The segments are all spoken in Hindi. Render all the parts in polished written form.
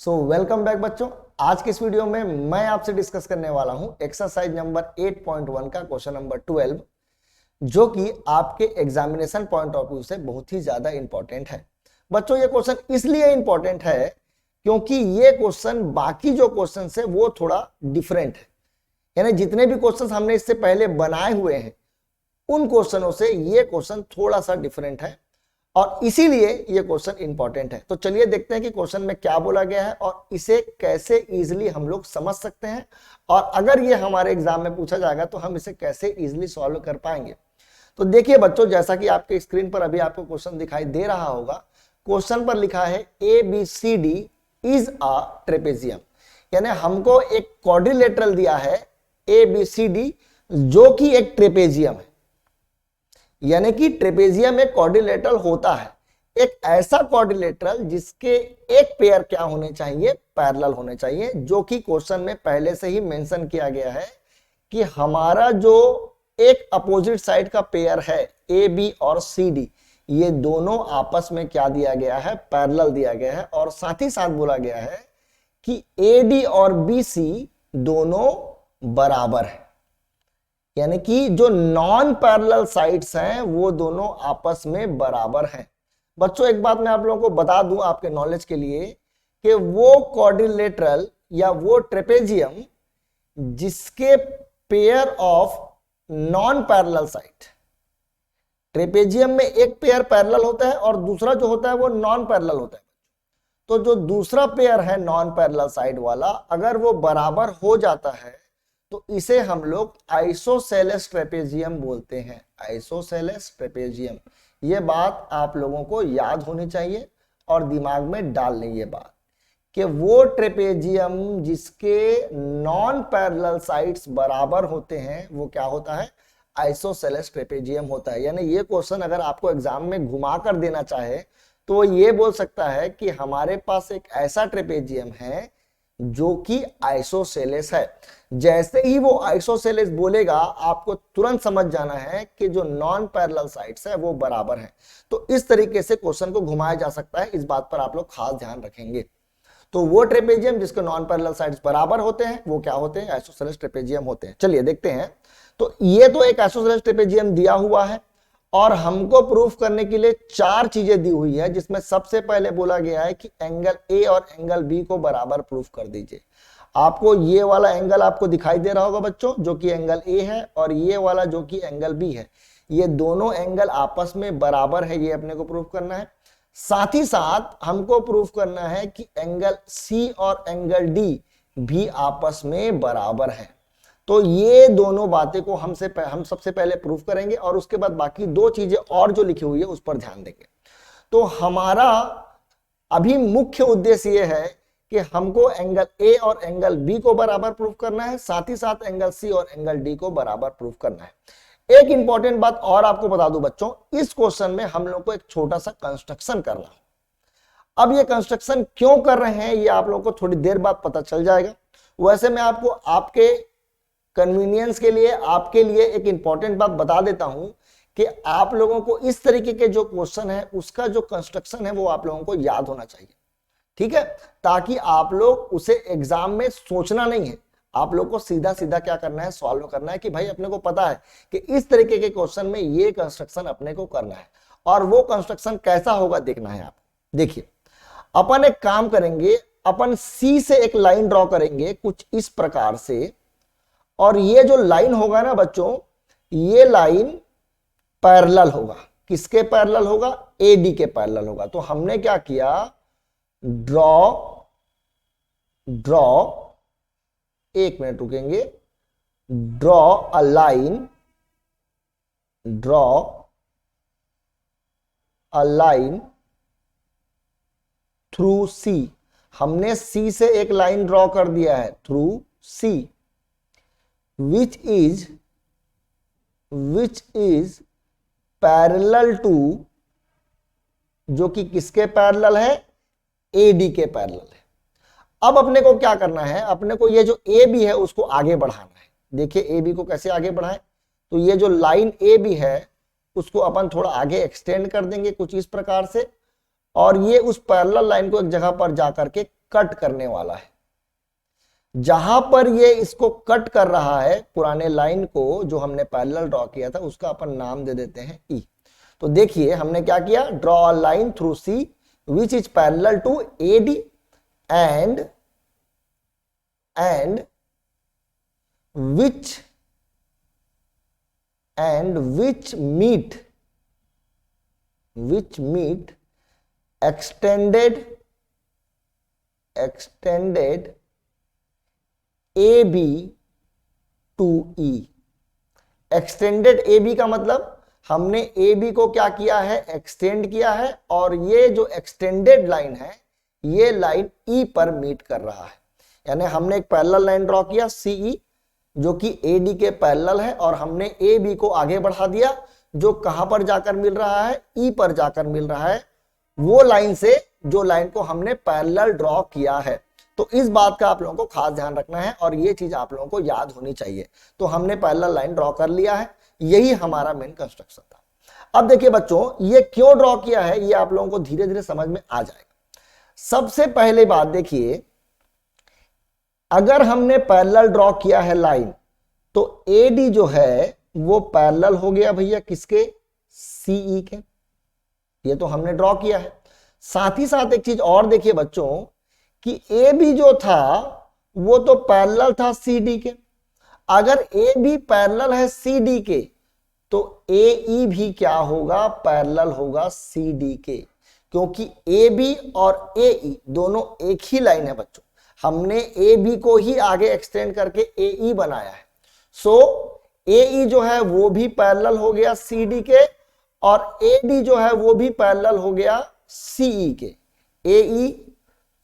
वेलकम बैक बच्चों। आज के इस वीडियो में मैं आपसे डिस्कस करने वाला हूं एक्सरसाइज नंबर 8.1 का क्वेश्चन नंबर 12, जो कि आपके एग्जामिनेशन पॉइंट ऑफ व्यू से बहुत ही ज्यादा इंपॉर्टेंट है। बच्चों ये क्वेश्चन इसलिए इंपॉर्टेंट है क्योंकि ये क्वेश्चन बाकी जो क्वेश्चन है वो थोड़ा डिफरेंट है। यानी जितने भी क्वेश्चन हमने इससे पहले बनाए हुए हैं उन क्वेश्चनों से ये क्वेश्चन थोड़ा सा डिफरेंट है और इसीलिए ये क्वेश्चन इंपॉर्टेंट है। तो चलिए देखते हैं कि क्वेश्चन में क्या बोला गया है और इसे कैसे इजीली हम लोग समझ सकते हैं, और अगर ये हमारे एग्जाम में पूछा जाएगा तो हम इसे कैसे इजीली सॉल्व कर पाएंगे। तो देखिए बच्चों, जैसा कि आपके स्क्रीन पर अभी आपको क्वेश्चन दिखाई दे रहा होगा, क्वेश्चन पर लिखा है ABCD इज अ ट्रेपेजियम। यानी हमको एक क्वाड्रिलेटरल दिया है ABCD जो कि एक ट्रेपेजियम है। यानी कि ट्रेपेजियम एक क्वाड्रिलेटरल होता है, एक ऐसा क्वाड्रिलेटरल जिसके एक पेयर क्या होने चाहिए, पैरेलल होने चाहिए, जो कि क्वेश्चन में पहले से ही मेंशन किया गया है कि हमारा जो एक अपोजिट साइड का पेयर है AB और CD, ये दोनों आपस में क्या दिया गया है, पैरेलल दिया गया है। और साथ ही साथ बोला गया है कि AD और BC दोनों बराबर है। यानी कि जो नॉन पैरेलल साइड्स हैं वो दोनों आपस में बराबर हैं। बच्चों एक बात मैं आप लोगों को बता दूं आपके नॉलेज के लिए कि वो क्वाड्रिलेटरल या वो ट्रेपेजियम जिसके pair of non parallel side, trapezium में एक पेयर पैरेलल होता है और दूसरा जो होता है वो नॉन पैरेलल होता है। तो जो दूसरा पेयर है नॉन पैरेलल साइड वाला, अगर वो बराबर हो जाता है तो इसे हम लोग आइसोसेलेस ट्रेपेजियम बोलते हैं। आइसोसेलेस ट्रेपेजियम, ये बात आप लोगों को याद होनी चाहिए और दिमाग में डाल लें ये बात कि वो ट्रेपेजियम जिसके नॉन पैरेलल साइड्स बराबर होते हैं वो क्या होता है, आइसोसेलेस ट्रेपेजियम होता है। यानी ये क्वेश्चन अगर आपको एग्जाम में घुमा कर देना चाहे तो ये बोल सकता है कि हमारे पास एक ऐसा ट्रेपेजियम है जो कि आइसोसेलेस है। जैसे ही वो आइसोसेलेस बोलेगा आपको तुरंत समझ जाना है कि जो नॉन पैरेलल साइड्स है वो बराबर है। तो इस तरीके से क्वेश्चन को घुमाया जा सकता है, इस बात पर आप लोग खास ध्यान रखेंगे। तो वो ट्रेपेजियम जिसके नॉन पैरेलल साइड्स बराबर होते हैं वो क्या होते हैं, आइसोसेलेस ट्रेपेजियम होते हैं। चलिए देखते हैं। तो ये तो एक आइसोसेलेस ट्रेपेजियम दिया हुआ है और हमको प्रूफ करने के लिए चार चीजें दी हुई है, जिसमें सबसे पहले बोला गया है कि एंगल A और एंगल B को बराबर प्रूफ कर दीजिए। आपको ये वाला एंगल आपको दिखाई दे रहा होगा बच्चों, जो कि एंगल A है, और ये वाला जो कि एंगल B है, ये दोनों एंगल आपस में बराबर है, ये अपने को प्रूफ करना है। साथ ही साथ हमको प्रूफ करना है कि एंगल C और एंगल D भी आपस में बराबर है। तो ये दोनों बातें को हम सबसे पहले प्रूफ करेंगे और उसके बाद बाकी दो चीजें और जो लिखी हुई है उस पर ध्यान देंगे। तो हमारा अभी मुख्य उद्देश्य ये है कि हमको एंगल A और एंगल B को बराबर प्रूफ करना है, साथ ही साथ एंगल C और एंगल D को बराबर प्रूफ करना है। एक इंपॉर्टेंट बात और आपको बता दूं बच्चों, इस क्वेश्चन में हम लोग को एक छोटा सा कंस्ट्रक्शन करना है। अब ये कंस्ट्रक्शन क्यों कर रहे हैं ये आप लोग को थोड़ी देर बाद पता चल जाएगा। वैसे मैं आपको आपके कन्वीनियंस के लिए, आपके लिए एक इंपॉर्टेंट बात बता देता हूं कि आप लोगों को इस तरीके के जो क्वेश्चन है उसका जो कंस्ट्रक्शन है वो आप लोगों को याद होना चाहिए, ठीक है, ताकि आप लोग उसे एग्जाम में सोचना नहीं है, आप लोग को सीधा सीधा क्या करना है, सॉल्व करना है कि भाई अपने को पता है कि इस तरीके के क्वेश्चन में ये कंस्ट्रक्शन अपने को करना है। और वो कंस्ट्रक्शन कैसा होगा देखना है आप। देखिए अपन एक काम करेंगे, अपन C से एक लाइन ड्रॉ करेंगे कुछ इस प्रकार से, और ये जो लाइन होगा ना बच्चों, ये लाइन पैरेलल होगा। किसके पैरेलल होगा, AD के पैरेलल होगा। तो हमने क्या किया, ड्रॉ एक मिनट रुकेंगे, draw a line through C। हमने C से एक लाइन ड्रॉ कर दिया है through C, which is parallel to, जो कि किसके पैरेलल है, AD के पैरेलल है। अब अपने को क्या करना है, अपने को ये जो AB है उसको आगे बढ़ाना है। देखिए AB को कैसे आगे बढ़ाएं, तो ये जो लाइन AB है उसको अपन थोड़ा आगे एक्सटेंड कर देंगे कुछ इस प्रकार से, और ये उस पैरेलल लाइन को एक जगह पर जाकर के कट करने वाला है। जहां पर ये इसको कट कर रहा है पुराने लाइन को जो हमने पैरेलल ड्रॉ किया था उसका अपन नाम दे देते हैं ई। तो देखिए हमने क्या किया, draw a line through C which is parallel to AD and which meet extended AB to E। Extended AB का मतलब हमने AB को क्या किया है, एक्सटेंड किया है, और ये जो एक्सटेंडेड लाइन है ये लाइन E पर मीट कर रहा है। यानी हमने एक पैरेलल लाइन ड्रॉ किया CE जो कि AD के पैरेलल है, और हमने AB को आगे बढ़ा दिया जो कहां पर जाकर मिल रहा है, E पर जाकर मिल रहा है, वो लाइन से जो लाइन को हमने पैरेलल ड्रॉ किया है। तो इस बात का आप लोगों को खास ध्यान रखना है और ये चीज आप लोगों को याद होनी चाहिए। तो हमने पैरेलल लाइन ड्रॉ कर लिया है, यही हमारा मेन कंस्ट्रक्शन था। अब देखिए बच्चों ये क्यों ड्रॉ किया है ये आप लोगों को धीरे धीरे समझ में आ जाएगा। सबसे पहले बात देखिए, अगर हमने पैरेलल ड्रॉ किया है लाइन तो AD जो है वो पैरेलल हो गया भैया किसके, CE के। ये तो हमने ड्रॉ किया है। साथ ही साथ एक चीज और देखिए बच्चों कि AB जो था वो तो पैरेलल था CD के। अगर AB पैरेलल है CD के तो AE भी क्या होगा, पैरेलल होगा CD के, क्योंकि AB और AE दोनों एक ही लाइन है बच्चों। हमने AB को ही आगे एक्सटेंड करके AE बनाया है। सो AE जो है वो भी पैरेलल हो गया CD के, और AD जो है वो भी पैरेलल हो गया CE के। AE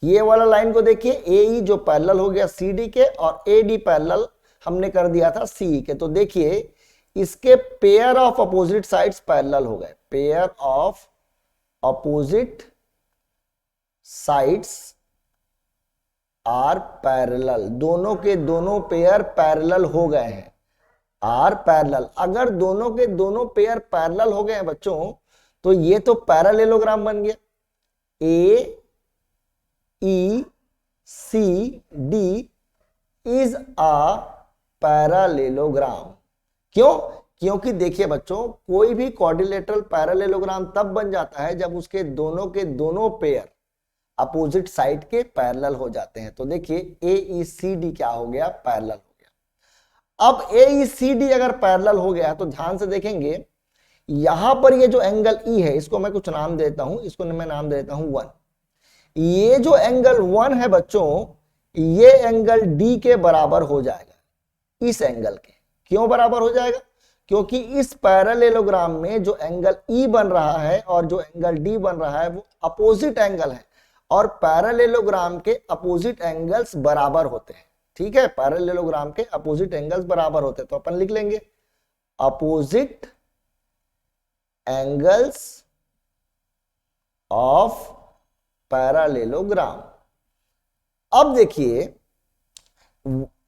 ये वाला लाइन को देखिए, AE जो पैरेलल हो गया CD के और AD पैरेलल हमने कर दिया था CE के। तो देखिए इसके pair of opposite sides parallel हो गए, pair of opposite sides are parallel, दोनों के दोनों पेयर पैरेलल हो गए हैं, आर पैरेलल। अगर दोनों के दोनों पेयर पैरेलल हो गए हैं बच्चों तो ये तो पैरेललोग्राम बन गया। AECD is a parallelogram. क्यों? क्योंकि देखिए बच्चों कोई भी क्वाड्रिलेटरल पैरेललोग्राम तब बन जाता है जब उसके दोनों के दोनों पेयर अपोजिट साइड के पैरेलल हो जाते हैं। तो देखिए AECD क्या हो गया, पैरेलल हो गया। अब AECD अगर पैरेलल हो गया तो ध्यान से देखेंगे यहां पर ये जो एंगल E है इसको मैं कुछ नाम देता हूं, इसको मैं नाम देता हूं 1। ये जो एंगल 1 है बच्चों ये एंगल D के बराबर हो जाएगा, इस एंगल के। क्यों बराबर हो जाएगा? क्योंकि इस पैरेललोग्राम में जो एंगल E बन रहा है और जो एंगल D बन रहा है वो अपोजिट एंगल है, और पैरेललोग्राम के अपोजिट एंगल्स बराबर होते हैं। ठीक है, पैरेललोग्राम के अपोजिट एंगल्स बराबर होते हैं। तो अपन लिख लेंगे अपोजिट एंगल्स ऑफ पैरेललोग्राम। अब देखिए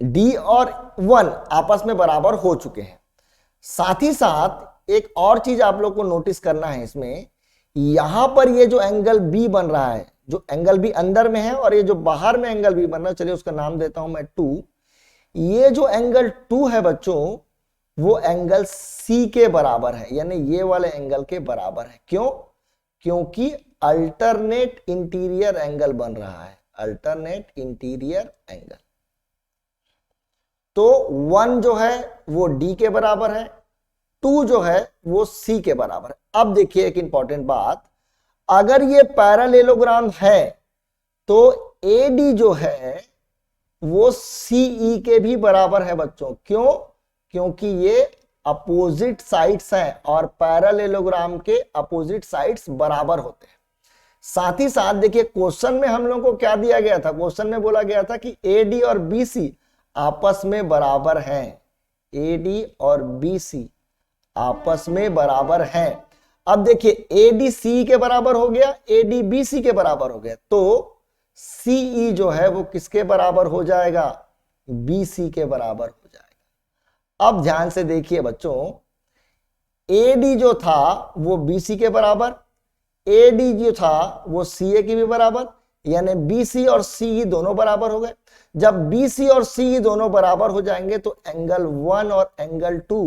D और 1 आपस में बराबर हो चुके हैं। साथ ही साथ एक और चीज आप लोग को नोटिस करना है इसमें, यहां पर ये जो एंगल B बन रहा है, जो एंगल B अंदर में है और ये जो बाहर में एंगल B बन रहा है, चलिए उसका नाम देता हूं मैं 2। ये जो एंगल 2 है बच्चों वो एंगल C के बराबर है, यानी ये वाले एंगल के बराबर है। क्यों? क्योंकि अल्टरनेट इंटीरियर एंगल बन रहा है, अल्टरनेट इंटीरियर एंगल। तो 1 जो है वो D के बराबर है, 2 जो है वो C के बराबर है। अब देखिए एक इंपॉर्टेंट बात, अगर ये पैरेललोग्राम है तो AD जो है वो CE के भी बराबर है बच्चों। क्यों? क्योंकि ये अपोजिट साइड्स हैं और पैरेललोग्राम के अपोजिट साइड्स बराबर होते हैं। साथ ही साथ देखिए क्वेश्चन में हम लोगों को क्या दिया गया था, क्वेश्चन में बोला गया था कि AD और BC आपस में बराबर हैं, AD और BC आपस में बराबर हैं। अब देखिए AD CE के बराबर हो गया, AD BC के बराबर हो गया, तो CE जो है वो किसके बराबर हो जाएगा, BC के बराबर हो जाएगा। अब ध्यान से देखिए बच्चों, AD जो था वो BC के बराबर, AD जो था वो CA के भी बराबर, यानी BC और CE दोनों बराबर हो गए। जब BC और CE दोनों बराबर हो जाएंगे तो एंगल 1 और एंगल 2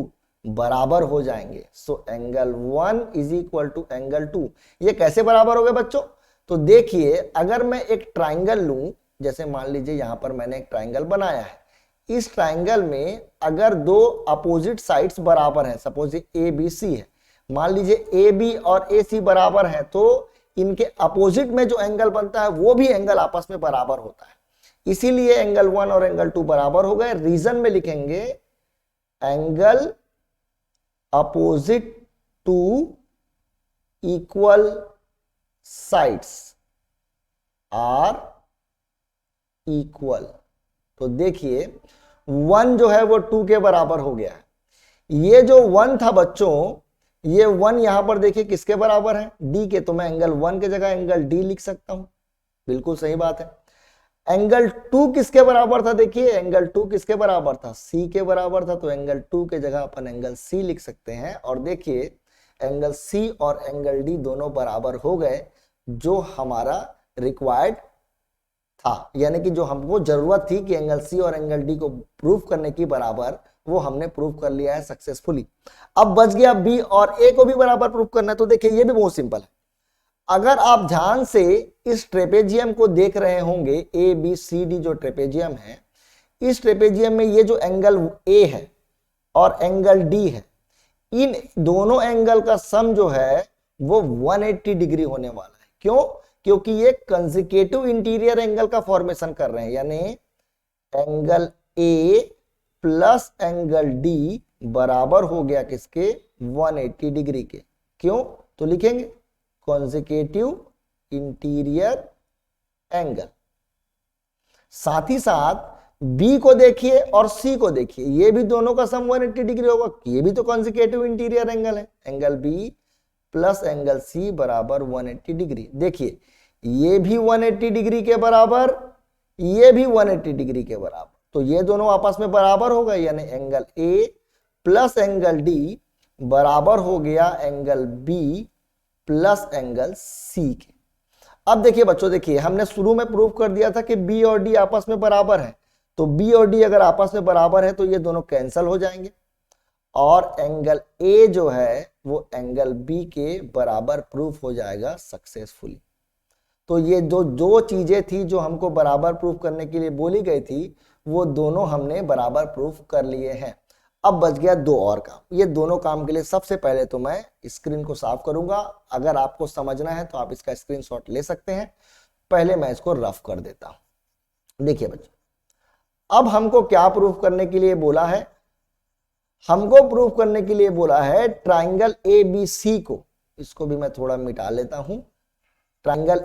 बराबर हो जाएंगे। So angle 1 is equal to angle 2। ये कैसे बराबर हो गए बच्चों? तो देखिए, अगर मैं एक ट्राइंगल लूं, जैसे मान लीजिए यहां पर मैंने एक ट्राइंगल बनाया है, इस ट्राइंगल में अगर दो अपोजिट साइड्स बराबर हैं, सपोज ये ABC है, मान लीजिए AB और AC बराबर है, तो इनके अपोजिट में जो एंगल बनता है वो भी एंगल आपस में बराबर होता है। इसीलिए एंगल 1 और एंगल 2 बराबर हो गए। रीजन में लिखेंगे angle opposite to equal sides are equal. तो देखिए 1 जो है वो 2 के बराबर हो गया है। ये जो 1 था बच्चों, ये 1 यहां पर देखिए किसके बराबर है? D के। तो मैं एंगल 1 के जगह एंगल D लिख सकता हूं। बिल्कुल सही बात है। एंगल 2 किसके बराबर था? देखिए एंगल 2 किसके बराबर था? C के बराबर था। तो एंगल 2 के जगह अपन एंगल C लिख सकते हैं। और देखिए एंगल C और एंगल D दोनों बराबर हो गए, जो हमारा रिक्वायर्ड था, यानी कि जो हमको जरूरत थी कि एंगल C और एंगल D को प्रूव करने की बराबर, वो हमने प्रूव कर लिया है सक्सेसफुली। अब बच गया B और A को भी बराबर प्रूव करना है। तो देखिए ये भी बहुत सिंपल है। अगर आप ध्यान से इस ट्रेपेजियम को देख रहे होंगे, ABCD जो ट्रेपेजियम है, इस ट्रेपेजियम में ये जो एंगल A है और एंगल D है, इन दोनों एंगल का सम जो है वो 180 डिग्री होने वाला है। क्यों? क्योंकि ये कंसेक्यूटिव इंटीरियर एंगल का फॉर्मेशन कर रहे हैं, यानी angle A plus angle D बराबर हो गया किसके? 180 डिग्री के। क्यों? तो लिखेंगे कंसेक्यूटिव इंटीरियर एंगल। साथ ही साथ B को देखिए और C को देखिए, ये भी दोनों का सम 180 डिग्री होगा। ये भी तो कंसेक्यूटिव इंटीरियर एंगल है। Angle B plus angle C बराबर 180 डिग्री। देखिए ये भी 180 डिग्री के बराबर, ये भी 180 डिग्री के बराबर। तो ये दोनों आपस में बराबर हो गए, यानी angle A plus angle D बराबर हो गया angle B plus angle C के। अब देखिए बच्चों, देखिए हमने शुरू में प्रूव कर दिया था कि B और D आपस में बराबर है। तो B और D अगर आपस में बराबर है तो ये दोनों कैंसिल हो जाएंगे और एंगल A जो है वो एंगल B के बराबर प्रूफ हो जाएगा सक्सेसफुली। तो ये जो दो चीजें थी जो हमको बराबर प्रूफ करने के लिए बोली गई थी, वो दोनों हमने बराबर प्रूफ कर लिए हैं। अब बच गया दो और काम। ये दोनों काम के लिए सबसे पहले तो मैं स्क्रीन को साफ करूंगा। अगर आपको समझना है तो आप इसका स्क्रीनशॉट ले सकते हैं। पहले मैं इसको रफ कर देता हूं। देखिए बच्चों, अब हमको क्या प्रूफ करने के लिए बोला है? हमको प्रूफ करने के लिए बोला है ट्राइंगल ABC को, इसको भी मैं थोड़ा मिटा लेता हूं। ट्राइंगल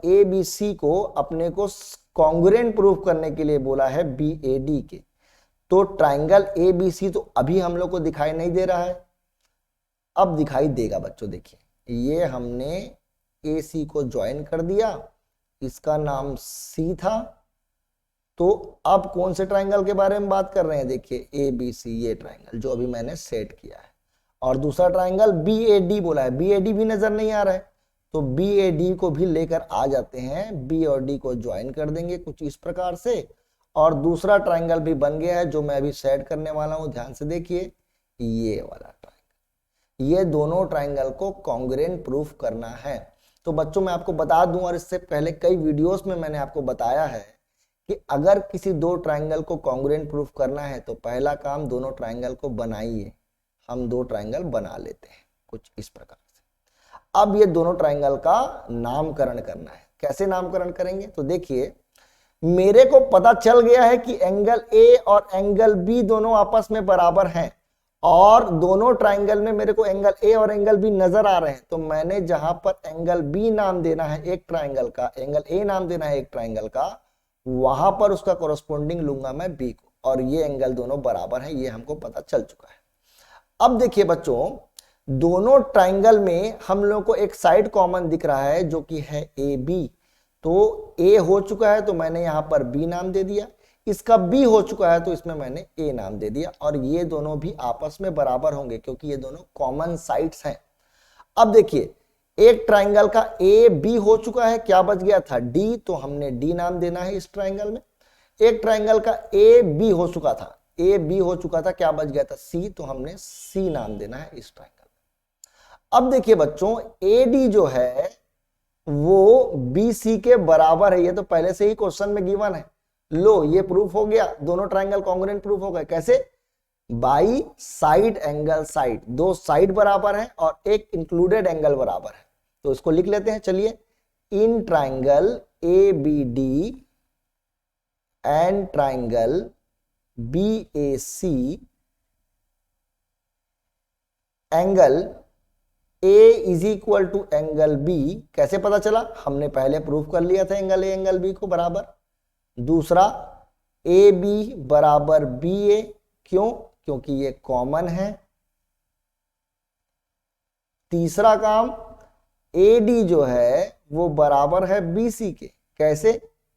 ABC को अपने को कॉन्ग्रुएंट प्रूफ करने के लिए बोला है BAD के। तो ट्राइंगल ABC तो अभी हम लोग को दिखाई नहीं दे रहा है, अब दिखाई देगा बच्चों। देखिए ये हमने AC को ज्वाइन कर दिया, इसका नाम C था। तो अब कौन से ट्राइंगल के बारे में बात कर रहे हैं? देखिए ABC, ये ट्राइंगल जो अभी मैंने सेट किया है। और दूसरा ट्राइंगल BAD बोला है, BAD भी नजर नहीं आ रहा है, तो BAD को भी लेकर आ जाते हैं। B और D को ज्वाइन कर देंगे कुछ इस प्रकार से, और दूसरा ट्राइंगल भी बन गया है जो मैं अभी सेट करने वाला हूं। ध्यान से देखिए, ये वाला ट्राइंगल, ये दोनों ट्राइंगल को कॉन्ग्रुएंट प्रूफ करना है। तो बच्चों मैं आपको बता दूं, और इससे पहले कई वीडियोस में मैंने आपको बताया है कि अगर किसी दो ट्राइंगल को कॉन्ग्रुएंट प्रूफ करना है तो पहला काम दोनों ट्राइंगल को बनाइए। हम दो ट्राइंगल बना लेते हैं कुछ इस प्रकार से। अब ये दोनों ट्राइंगल का नामकरण करना है। कैसे नामकरण करेंगे? तो देखिए, मेरे को पता चल गया है कि एंगल A और एंगल B दोनों आपस में बराबर हैं, और दोनों ट्राइंगल में मेरे को एंगल A और एंगल B नजर आ रहे हैं। तो मैंने जहां पर एंगल B नाम देना है एक ट्राइंगल का, एंगल A नाम देना है एक ट्राइंगल का, वहां पर उसका कोरस्पोंडिंग लूंगा मैं B को, और ये एंगल दोनों बराबर है, ये हमको पता चल चुका है। अब देखिए बच्चों, दोनों ट्राइंगल में हम लोग को एक साइड कॉमन दिख रहा है जो कि है AB। तो A हो चुका है तो मैंने यहां पर B नाम दे दिया, इसका B हो चुका है तो इसमें मैंने A नाम दे दिया, और ये दोनों भी आपस में बराबर होंगे क्योंकि ये दोनों कॉमन साइड्स हैं। अब देखिए एक ट्राइंगल का ए बी हो चुका है, क्या बच गया था डी, तो हमने डी नाम देना है इस ट्राइंगल में। एक ट्राइंगल का ए बी हो चुका था, ए बी हो चुका था, क्या बच गया था सी, तो हमने सी नाम देना है इस ट्राइंगल में। अब देखिए बच्चों, ए डी जो है वो बी सी के बराबर है, ये तो पहले से ही क्वेश्चन में गिवन है। लो ये प्रूफ हो गया, दोनों ट्राइंगल कॉन्ग्रुएंट प्रूफ हो गए। कैसे? बाई साइड एंगल साइड, दो साइड बराबर है और एक इंक्लूडेड एंगल बराबर है, तो इसको लिख लेते हैं। चलिए, in triangle A B D and triangle B A C, angle A is equal to angle B. कैसे पता चला? हमने पहले प्रूफ कर लिया था एंगल ए एंगल बी को बराबर। दूसरा, ए बी बराबर बी ए, क्यों? क्योंकि ये कॉमन है। तीसरा काम, ए डी जो है वो बराबर है बी सी के। कैसे?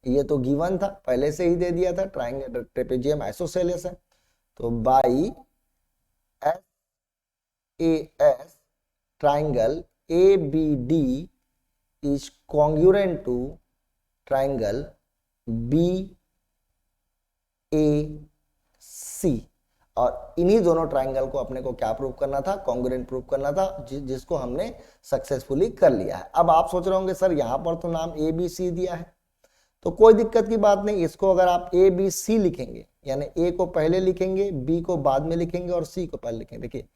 ये तो गिवन था, पहले से ही दे दिया था, ट्राइंगल ट्रेपेजियम आइसोसेलेस है। तो by S A S triangle A B D is congruent to triangle B A C. और इन्हीं दोनों ट्राइंगल को अपने को क्या प्रूव करना था? कॉन्ग्रुएंट प्रूव करना था, जिसको हमने सक्सेसफुली कर लिया है। अब आप सोच रहे होंगे सर यहां पर तो नाम ए बी सी दिया है, तो कोई दिक्कत की बात नहीं। इसको अगर आप ए बी सी लिखेंगे, यानी ए को पहले लिखेंगे, बी को बाद में लिखेंगे और सी को पहले लिखेंगे। देखिए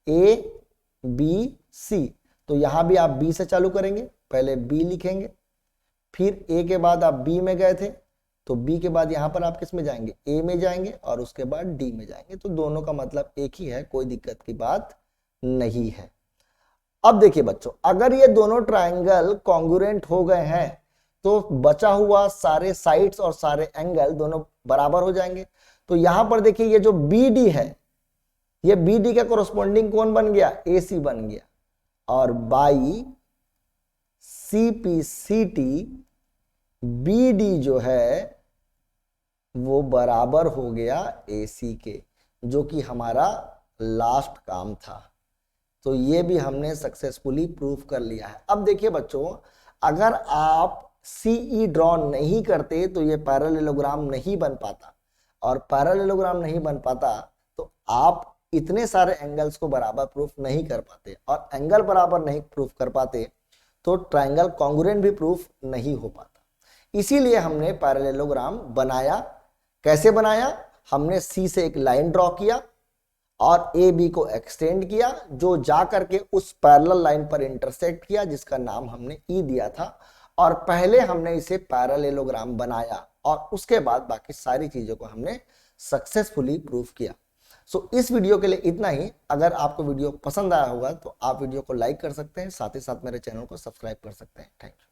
ए बी सी, तो यहां भी आप बी से चालू करेंगे, पहले बी लिखेंगे, फिर ए के बाद आप बी में गए थे, तो बी के बाद यहां पर आप किस में जाएंगे? ए में जाएंगे और उसके बाद डी में जाएंगे। तो दोनों का मतलब एक ही है, कोई दिक्कत की बात नहीं है। अब देखिए बच्चों, अगर ये दोनों ट्राइंगल कॉन्ग्रुएंट हो गए हैं तो बचा हुआ सारे साइड्स और सारे एंगल दोनों बराबर हो जाएंगे। तो यहां पर देखिए, ये जो बी डी है, ये बी डी का कोरस्पॉन्डिंग कौन बन गया? ए सी बन गया। और by C P C T, B D जो है वो बराबर हो गया ए सी के, जो कि हमारा लास्ट काम था। तो ये भी हमने सक्सेसफुली प्रूफ कर लिया है। अब देखिए बच्चों, अगर आप सीई ड्रॉ नहीं करते तो ये पैरेललोग्राम नहीं बन पाता, और पैरेललोग्राम नहीं बन पाता तो आप इतने सारे एंगल्स को बराबर प्रूफ नहीं कर पाते, और एंगल बराबर नहीं प्रूफ कर पाते तो ट्राइंगल कॉन्ग्रुएंट भी प्रूफ नहीं हो पाता। इसीलिए हमने पैरेललोग्राम बनाया। कैसे बनाया? हमने सी से एक लाइन ड्रॉ किया और ए बी को एक्सटेंड किया, जो जा करके उस पैरेलल लाइन पर इंटरसेक्ट किया, जिसका नाम हमने ई दिया था। और पहले हमने इसे पैरेललोग्राम बनाया और उसके बाद बाकी सारी चीजों को हमने सक्सेसफुली प्रूफ किया। सो इस वीडियो के लिए इतना ही। अगर आपको वीडियो पसंद आया होगा तो आप वीडियो को लाइक कर सकते हैं, साथ ही साथ मेरे चैनल को सब्सक्राइब कर सकते हैं। Thank you.